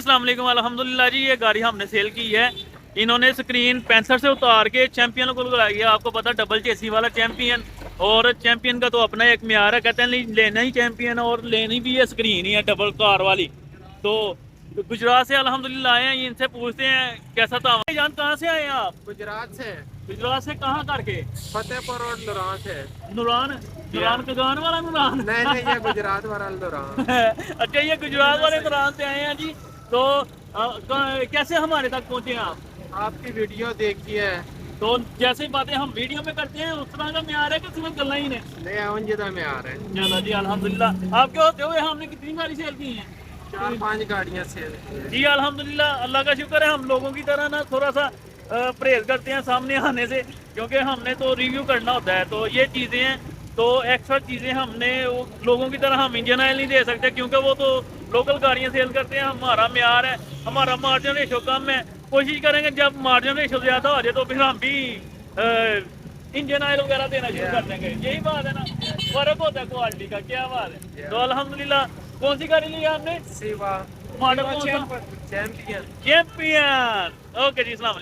अस्सलाम वालेकुम। अल्हम्दुलिल्लाह जी, ये गाड़ी हमने सेल की है। इन्होंने स्क्रीन 65 से उतार के चैंपियन को लगाई है। आपको पता डबल चेसी वाला चैंपियन, और चैंपियन का तो अपना एक म्यार है। कहते हैं नहीं लेना ही चैंपियन और लेनी भी है स्क्रीन ही है डबल कार वाली। तो गुजरात से अल्हम्दुलिल्लाह आए हैं, इनसे पूछते हैं कैसा था। जान कहाँ से आए हैं आप? गुजरात से। गुजरात से कहाँ करके? फतेहपुर और नुरान से। नुरान? नुरान कगान वाला नुरान? नहीं नहीं, ये गुजरात वाला नुरान। अच्छा, ये गुजरात वाले नुरान से आए हैं जी। तो कैसे हमारे तक पहुंचे हैं आप? आपकी वीडियो देखी है। तो जैसे बातें हम वीडियो में करते हैं उस तरह का म्यार है कि उसमें गल्ला ही ने? नहीं, उंजदा में आ रहे हैं। चलो जी अल्हम्दुलिल्लाह। आपके होते हुए हमने कितनी गाड़ी सेल की है? 4-5 गाड़ियाँ सेल की जी अल्हम्दुलिल्लाह, अल्लाह का शुक्र है। हम लोगों की तरह ना थोड़ा सा परहेज करते हैं सामने आने से, क्योंकि हमने तो रिव्यू करना होता है। तो ये चीज़ें हैं, तो एक्स्ट्रा चीज़ें हमने लोगों की तरह हम इंजन ऑयल नहीं दे सकते, क्योंकि वो तो लोकल गाड़ियाँ सेल करते हैं। हमारा म्यार है, हमारा मार्जिन रेशो कम है। कोशिश करेंगे जब मार्जिन रेशो ज़्यादा हो जाए तो फिर हम भी इंजन ऑयल वगैरह देना शुरू कर देंगे। यही बात है ना, फर्क होता है क्वालिटी का। क्या बात है। तो अल्हम्दुलिल्लाह। कौन सी गाड़ी ली आपने? सिवा मॉडल कौन सा? चैंपियन। चैंपियन। ओके जी, अस्सलाम वालेकुम।